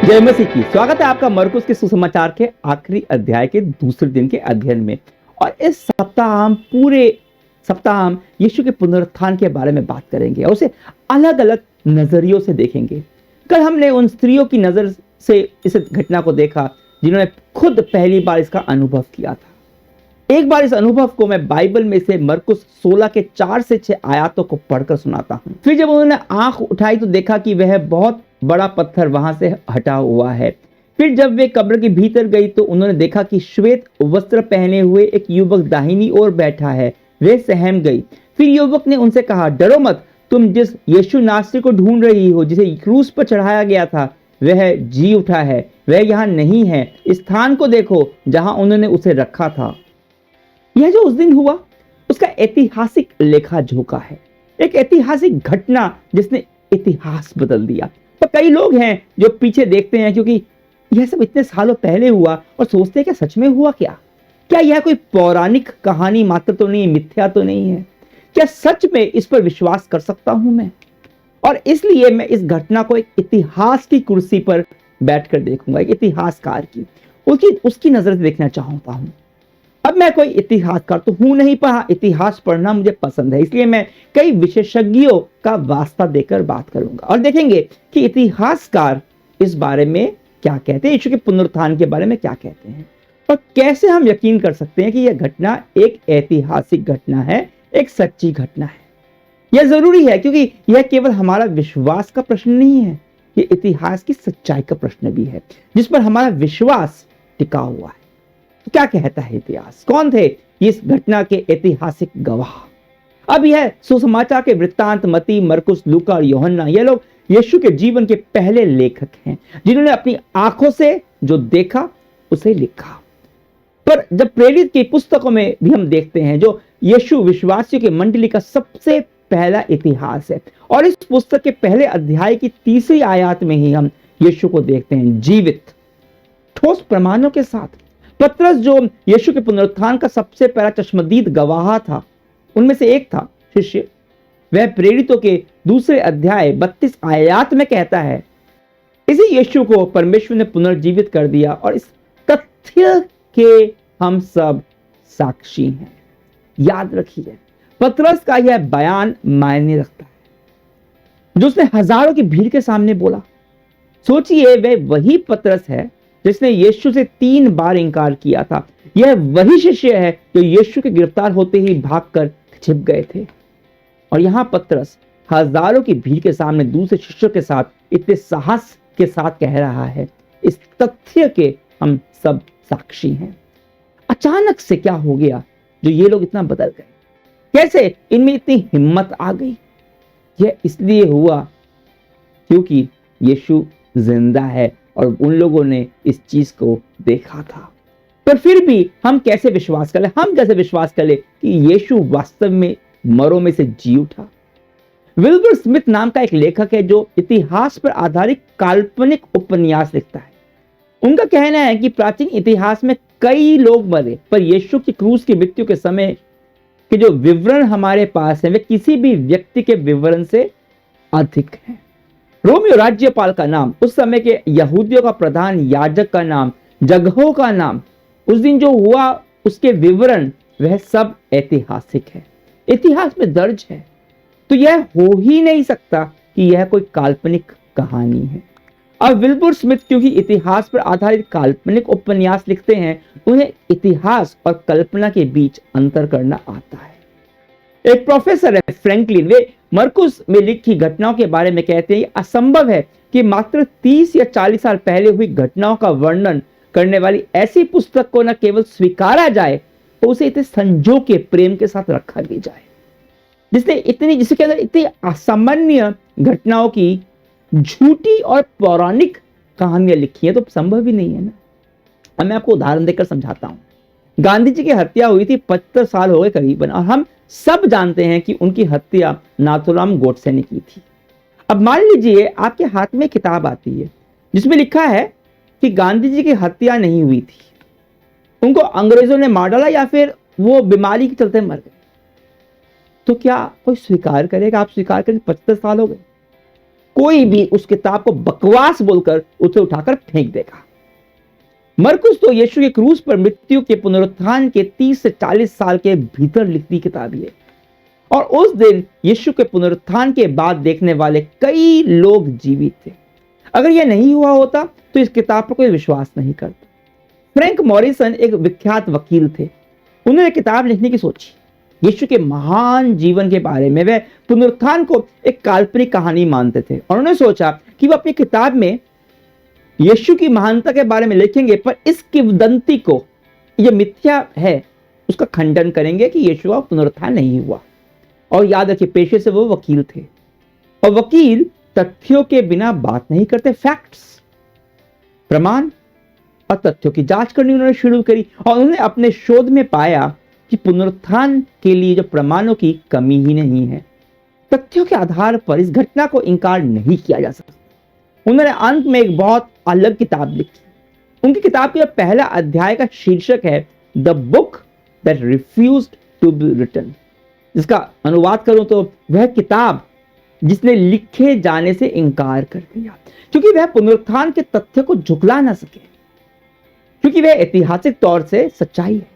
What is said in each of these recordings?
जय मसीह की। स्वागत है आपका मरकुस के सुसमाचार के आखिरी अध्याय के दूसरे दिन के अध्ययन में। और इस पूरे सप्ताह हम यीशु के पुनरुत्थान के बारे में बात करेंगे और उसे अलग अलग नजरियों से देखेंगे। कल हमने उन स्त्रियों की नजर से इस घटना को देखा जिन्होंने खुद पहली बार इसका अनुभव किया था। एक बार इस अनुभव को मैं बाइबल में से मरकुस 16 के 4 से 6 आयतों को पढ़कर सुनाता हूँ। फिर जब उन्होंने आंख उठाई तो देखा कि वह बहुत बड़ा पत्थर वहां से हटा हुआ है। फिर जब वे कब्र के भीतर गई तो उन्होंने देखा कि श्वेत वस्त्र पहने हुए एक युवक दाहिनी ओर बैठा है। वे सहम गई। फिर युवक ने उनसे कहा, डरो मत, तुम जिस यीशु नासरी को ढूंढ रही हो, जिसे क्रूस पर चढ़ाया गया था, वह जी उठा है। वह यहाँ नहीं है। इस स्थान को देखो जहां उन्होंने उसे रखा था। यह जो उस दिन हुआ उसका ऐतिहासिक लेखा जोखा है, एक ऐतिहासिक घटना जिसने इतिहास बदल दिया। तो कई लोग हैं जो पीछे देखते हैं क्योंकि यह सब इतने सालों पहले हुआ और सोचते हैं कि सच में हुआ क्या यह कोई पौराणिक कहानी मात्र तो नहीं, मिथ्या तो नहीं है? क्या सच में इस पर विश्वास कर सकता हूं मैं? और इसलिए मैं इस घटना को एक इतिहास की कुर्सी पर बैठकर देखूंगा, एक इतिहासकार की, उसकी नजर से देखना चाहता हूं। अब मैं कोई इतिहासकार तो हूं नहीं, पर इतिहास पढ़ना मुझे पसंद है, इसलिए मैं कई विशेषज्ञों का वास्ता देकर बात करूंगा और देखेंगे कि इतिहासकार इस बारे में क्या कहते हैं, यीशु के पुनरुत्थान के बारे में क्या कहते हैं, और कैसे हम यकीन कर सकते हैं कि यह घटना एक ऐतिहासिक घटना है, एक सच्ची घटना है। यह जरूरी है क्योंकि यह केवल हमारा विश्वास का प्रश्न नहीं है, यह इतिहास की सच्चाई का प्रश्न भी है जिस पर हमारा विश्वास टिका हुआ है। तो क्या कहता है इतिहास? कौन थे इस घटना के ऐतिहासिक गवाह? अब यह सुसमाचार के वृत्तांत मत्ती, मरकुस, लूका और यूहन्ना, ये लोग यीशु के जीवन के पहले लेखक हैं जिन्होंने अपनी आंखों से जो देखा उसे लिखा। पर जब प्रेरित की पुस्तकों में भी हम देखते हैं जो यीशु विश्वासियों की मंडली का सबसे पहला इतिहास है, और इस पुस्तक के पहले अध्याय की 3री आयत में ही हम यीशु को देखते हैं जीवित, ठोस प्रमाणों के साथ। पतरस जो यीशु के पुनरुत्थान का सबसे पहला चश्मदीद गवाह था, उनमें से एक था शिष्य, वह प्रेरितों के 2 अध्याय 32 आयत में कहता है, इसी यीशु को परमेश्वर ने पुनर्जीवित कर दिया और इस तथ्य के हम सब साक्षी हैं। याद रखिए, पतरस का यह बयान मायने रखता है जो उसने हजारों की भीड़ के सामने बोला। सोचिए, वह वही पतरस है जिसने यीशु से 3 बार इंकार किया था। यह वही शिष्य है जो यीशु के गिरफ्तार होते ही भागकर छिप गए थे। और यहां पतरस हजारों की भीड़ के सामने दूसरे शिष्यों के साथ इतने साहस के साथ कह रहा है, इस तथ्य के हम सब साक्षी हैं। अचानक से क्या हो गया जो ये लोग इतना बदल गए? कैसे इनमें इतनी हिम्मत आ गई? यह इसलिए हुआ क्योंकि यीशु जिंदा है और उन लोगों ने इस चीज को देखा था। पर फिर भी हम कैसे विश्वास करें कि यीशु वास्तव में मरों में से जी उठा? विल्बर स्मिथ नाम का एक लेखक है जो इतिहास पर आधारित काल्पनिक उपन्यास लिखता है। उनका कहना है कि प्राचीन इतिहास में कई लोग मरे, पर यीशु की क्रूस की मृत्यु के समय के जो विवरण हमारे पास है वे किसी भी व्यक्ति के विवरण से अधिक हैं। रोमियो राज्यपाल का नाम, उस समय के यहूदियों का प्रधान याजक का नाम, जगहों का नाम, उस दिन जो हुआ उसके विवरण, वह सब ऐतिहासिक है, इतिहास में दर्ज है। तो यह हो ही नहीं सकता कि यह कोई काल्पनिक कहानी है। अब विल्बर स्मिथ क्योंकि इतिहास पर आधारित काल्पनिक उपन्यास लिखते हैं, उन्हें इतिहास और कल्पना के बीच अंतर करना आता है। एक प्रोफेसर है फ्रैंकलिन, वे मरकुस में लिखी घटनाओं के बारे में कहते हैं असंभव है कि मात्र 30 या 40 साल पहले हुई घटनाओं का वर्णन करने वाली ऐसी पुस्तक को न केवल स्वीकारा जाए तो उसे इतने संजो के प्रेम के साथ रखा भी जाए, जिसके अंदर इतनी असामान्य घटनाओं की झूठी और पौराणिक कहानियां लिखी हैं, तो संभव ही नहीं है ना। अब मैं आपको उदाहरण देकर समझाता हूं। गांधी जी की हत्या हुई थी, 75 साल हो गए करीबन, और हम सब जानते हैं कि उनकी हत्या नाथूराम गोडसे ने की थी। अब मान लीजिए आपके हाथ में किताब आती है जिसमें लिखा है कि गांधी जी की हत्या नहीं हुई थी, उनको अंग्रेजों ने मार डाला या फिर वो बीमारी के चलते मर गए, तो क्या कोई स्वीकार करेगा? आप स्वीकार करें 75 साल हो गए, कोई भी उस किताब को बकवास बोलकर उसे उठाकर फेंक देगा। मरकुस तो यीशु के क्रूस पर मृत्यु के पुनरुत्थान के 30 से 40 साल के भीतर लिखती किताब है और उस दिन यीशु के पुनरुत्थान के बाद देखने वाले कई लोग जीवित थे। अगर यह नहीं हुआ होता तो इस किताब पर कोई विश्वास नहीं करता। फ्रैंक मॉरिसन एक विख्यात वकील थे। उन्होंने किताब लिखने की सोची। यीशु के महान जीवन के बारे में वे पुनरुत्थान को एक काल्पनिक कहानी मानते थे और उन्होंने सोचा कि वह अपनी किताब में यीशु की महानता के बारे में लिखेंगे, पर इस किंवदंती को, यह मिथ्या है, उसका खंडन करेंगे कि यीशु का पुनरुत्थान नहीं हुआ। और याद रखिए, पेशे से वो वकील थे और वकील तथ्यों के बिना बात नहीं करते। फैक्ट्स, प्रमाण और तथ्यों की जांच करनी उन्होंने शुरू करी और उन्होंने अपने शोध में पाया कि पुनरुत्थान के लिए जो प्रमाणों की कमी ही नहीं है। तथ्यों के आधार पर इस घटना को इनकार नहीं किया जा सकता। उन्होंने अंत में एक बहुत अलग किताब लिखी। उनकी किताब का पहला अध्याय का शीर्षक है the book that refused to be written, जिसका अनुवाद करूं तो वह किताब जिसने लिखे जाने से इनकार कर दिया, क्योंकि वह पुनरुत्थान के तथ्य को झुकला ना सके, क्योंकि वह ऐतिहासिक तौर से सच्चाई है।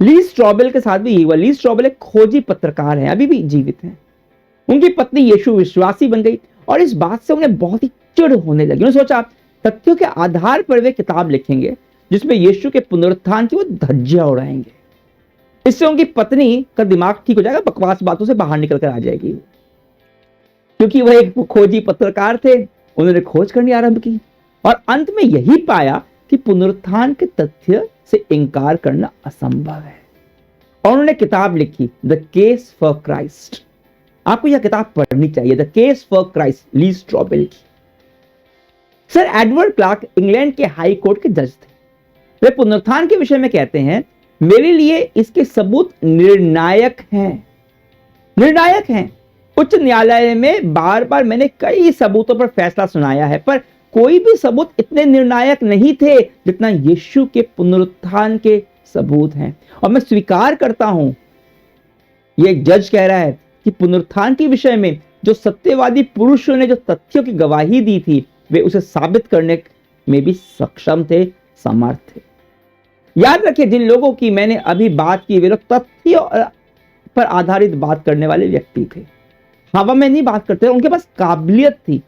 ली स्ट्रॉबेल के साथ भी यही हुआ। ली स्ट्रॉबेल एक खोजी पत्रकार है, अभी भी जीवित हैं। उनकी पत्नी यीशु विश्वासी बन गई और इस बात से उन्हें बहुत ही चिढ़ होने लगी। उन्होंने सोचा तथ्यों के आधार पर वे किताब लिखेंगे जिसमें यीशु के पुनरुत्थान की वो धज्जियां उड़ाएंगे। इससे उनकी पत्नी का दिमाग ठीक हो जाएगा, बकवास बातों से बाहर निकल कर आ जाएगी। क्योंकि वह एक खोजी पत्रकार थे, उन्होंने खोज करनी आरंभ की और अंत में यही पाया कि पुनरुत्थान के तथ्य से इनकार करना असंभव है। और उन्होंने किताब लिखी द केस फॉर क्राइस्ट। आपको यह किताब पढ़नी चाहिए, द केस फॉर क्राइस्ट, ली स्ट्रॉबेल की। सर एडवर्ड क्लार्क इंग्लैंड के हाई कोर्ट के जज थे। वे पुनरुत्थान के विषय में कहते हैं, मेरे लिए इसके सबूत निर्णायक हैं। निर्णायक हैं। उच्च न्यायालय में बार बार मैंने कई सबूतों पर फैसला सुनाया है, पर कोई भी सबूत इतने निर्णायक नहीं थे जितना यीशु के पुनरुत्थान के सबूत हैं। और मैं स्वीकार करता हूं, यह एक जज कह रहा है कि पुनरुत्थान के विषय में जो सत्यवादी पुरुषों ने जो तथ्यों की गवाही दी थी, वे उसे साबित करने में भी सक्षम थे, समर्थ थे। याद रखिए, जिन लोगों की मैंने अभी बात की वे लोग तथ्यों पर आधारित बात करने वाले व्यक्ति थे। हवा में नहीं बात करते, उनके पास काबिलियत थी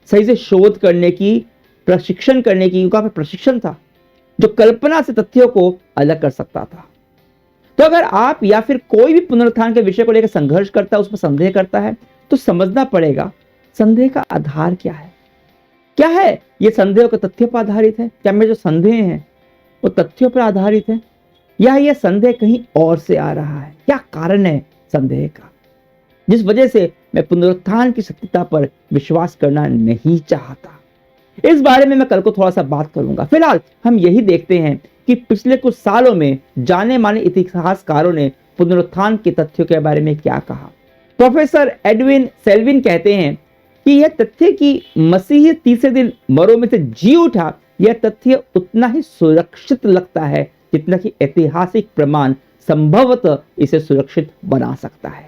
सही से शोध करने की, प्रशिक्षण करने की। उनका प्रशिक्षण था जो कल्पना से तथ्यों को अलग कर सकता था। तो अगर आप या फिर कोई भी पुनरुत्थान के विषय को लेकर संघर्ष करता है, उसमें संदेह करता है, तो समझना पड़ेगा संदेह का आधार क्या है। क्या है ये संदेह का तथ्य पर आधारित है? क्या मेरे जो संदेह हैं वो तथ्यों पर आधारित है, या यह संदेह कहीं और से आ रहा है? क्या कारण है संदेह का जिस वजह से मैं पुनरुत्थान की सत्यता पर विश्वास करना नहीं चाहता? इस बारे में मैं कल को थोड़ा सा बात करूंगा। फिलहाल हम यही देखते हैं कि पिछले कुछ सालों में जाने माने इतिहासकारों ने पुनरुत्थान के तथ्यों के बारे में क्या कहा। प्रोफेसर एडविन सेल्विन कहते हैं कि यह तथ्य कि मसीह तीसरे दिन मरों में से जी उठा, यह तथ्य उतना ही सुरक्षित लगता है जितना कि ऐतिहासिक प्रमाण संभवतः इसे सुरक्षित बना सकता है।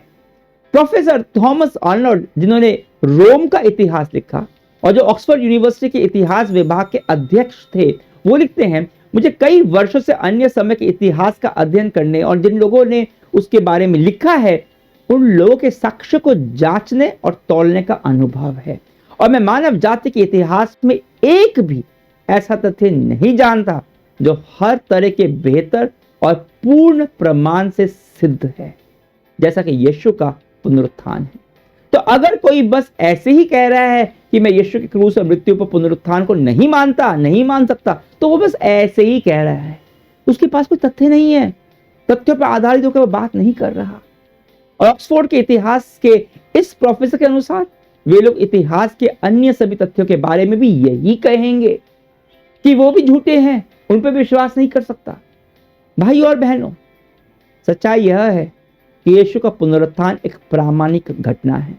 प्रोफेसर थॉमस आर्नल्ड, जिन्होंने रोम का इतिहास लिखा और जो ऑक्सफोर्ड यूनिवर्सिटी के इतिहास विभाग के अध्यक्ष थे, वो लिखते हैं, मुझे कई वर्षों से अन्य समय के इतिहास का अध्ययन करने और जिन लोगों ने उसके बारे में लिखा है उन लोगों के साक्ष्य को जांचने और तौलने का अनुभव है। और मैं मानव जाति के इतिहास में एक भी ऐसा तथ्य नहीं जानता जो हर तरह के बेहतर और पूर्ण प्रमाण से सिद्ध है जैसा कि यीशु का पुनरुत्थान है। तो अगर कोई बस ऐसे ही कह रहा है कि मैं यीशु के क्रूस और मृत्यु पर पुनरुत्थान को नहीं मानता, नहीं मान सकता, तो वो बस ऐसे ही कह रहा है, उसके पास कोई तथ्य नहीं है, तथ्यों पर आधारित होकर वो बात नहीं कर रहा। और ऑक्सफोर्ड के इतिहास के इस प्रोफेसर के अनुसार वे लोग इतिहास के अन्य सभी तथ्यों के बारे में भी यही कहेंगे कि वो भी झूठे हैं, उन पर विश्वास नहीं कर सकता। भाई और बहनों, सच्चाई यह है कि यीशु का पुनरुत्थान एक प्रामाणिक घटना है।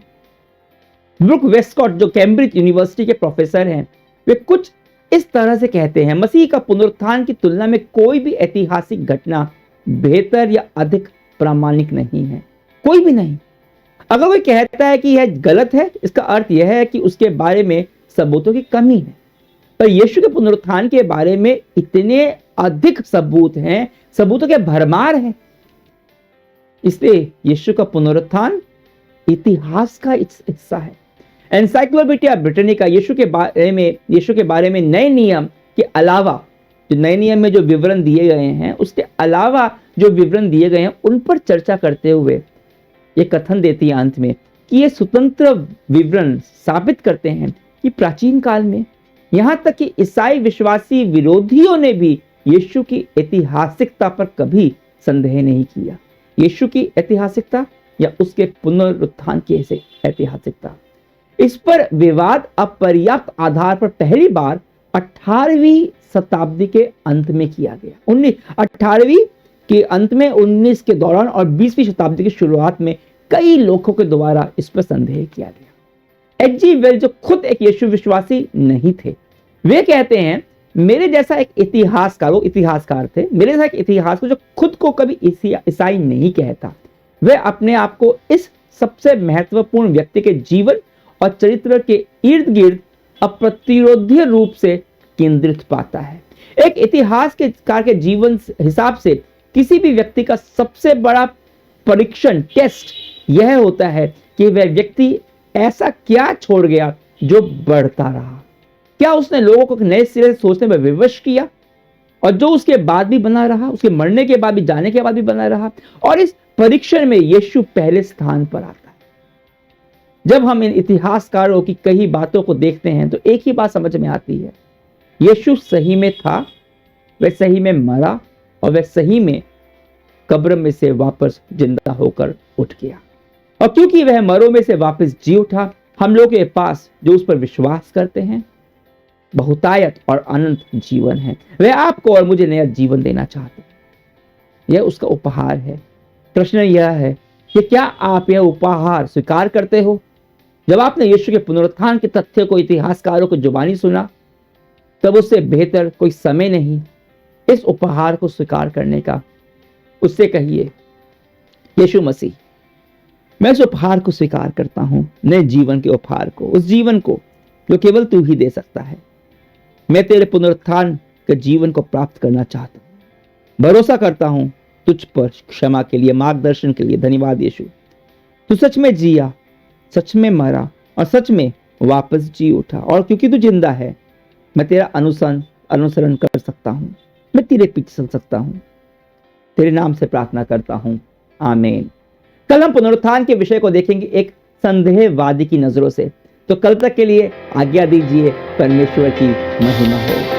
ब्रूक वेस्टकॉट, जो कैम्ब्रिज यूनिवर्सिटी के प्रोफेसर हैं, वे कुछ इस तरह से कहते हैं, मसीह का पुनरुत्थान की तुलना में कोई भी ऐतिहासिक घटना बेहतर या अधिक प्रामाणिक नहीं है, कोई भी नहीं। अगर कोई कहता है कि यह गलत है, इसका अर्थ यह है कि उसके बारे में सबूतों की कमी है। पर यीशु के पुनरुत्थान के बारे में इतने अधिक सबूत हैं, सबूतों के भरमार हैं। इसलिए यीशु का पुनरुत्थान इतिहास का हिस्सा है। एनसाइक्लोपीडिया ब्रिटानिका यीशु के बारे में नए नियम के अलावा, जो नए नियम में जो विवरण दिए गए हैं, उसके अलावा जो विवरण दिए गए हैं, उन पर चर्चा करते हुए ये कथन देती है अंत में कि ये स्वतंत्र विवरण साबित करते हैं कि प्राचीन काल में यहां तक कि ईसाई विश्वासी विरोधियों ने भी यीशु की ऐतिहासिकता पर कभी संदेह नहीं किया। यीशु की ऐतिहासिकता या उसके पुनरुत्थान की ऐतिहासिकता, इस पर विवाद अपर्याप्त आधार पर पहली बार 18वीं शताब्दी के अंत में किया गया। 18वीं के अंत में, 19 के दौरान और 20वीं शताब्दी की शुरुआत में कई लोगों के द्वारा इस पर संदेह किया गया। एच.जी. वेल्स, जो खुद एक यीशु विश्वासी नहीं थे, वे कहते हैं, मेरे जैसा एक इतिहासकार, वो इतिहासकार थे, मेरे जैसा एक इतिहासकार जो खुद को कभी ईसाई नहीं कहता, वह अपने आप को इस सबसे महत्वपूर्ण व्यक्ति के जीवन और चरित्र के इर्द गिर्द अप्रतिरोध्य रूप से केंद्रित पाता है। एक इतिहासकार के जीवन हिसाब से किसी भी व्यक्ति का सबसे बड़ा परीक्षण, टेस्ट यह होता है कि वह व्यक्ति ऐसा क्या छोड़ गया जो बढ़ता रहा। क्या उसने लोगों को नए सिरे से सोचने में विवश किया, और जो उसके बाद भी बना रहा, उसके मरने के बाद भी, जाने के बाद भी बना रहा। और इस परीक्षण में यीशु पहले स्थान पर आता है। जब हम इन इतिहासकारों की कई बातों को देखते हैं तो एक ही बात समझ में आती है, यीशु सही में था, वह सही में मरा, और वह सही में कब्र में से वापस जिंदा होकर उठ गया। और क्योंकि वह मरों में से वापस जी उठा, हम लोग के पास जो उस पर विश्वास करते हैं बहुतायत और अनंत जीवन है। वह आपको और मुझे नया जीवन देना चाहते हैं। यह उसका उपहार है। प्रश्न यह है कि क्या आप यह उपहार स्वीकार करते हो? जब आपने यीशु के पुनरुत्थान के तथ्य को इतिहासकारों को जुबानी सुना, तब उससे बेहतर कोई समय नहीं इस उपहार को स्वीकार करने का। उससे कहिए, यीशु मसीह, मैं इस उपहार को स्वीकार करता हूं, नए जीवन के उपहार को, उस जीवन को जो केवल तू ही दे सकता है। मैं तेरे पुनरुत्थान के जीवन को प्राप्त करना चाहता हूं। भरोसा करता हूं तुझ पर क्षमा के लिए, मार्गदर्शन के लिए। धन्यवाद यीशु, तू सच में जिया, सच में मरा और सच में वापस जी उठा, और क्योंकि तू जिंदा है, मैं तेरा अनुसरण कर सकता हूं, मैं तेरे पीछे चल सकता हूं। तेरे नाम से प्रार्थना करता हूं, आमीन। कल हम पुनरुत्थान के विषय को देखेंगे एक संदेहवादी की नजरों से। तो कल तक के लिए आज्ञा दीजिए। परमेश्वर की महिमा हो।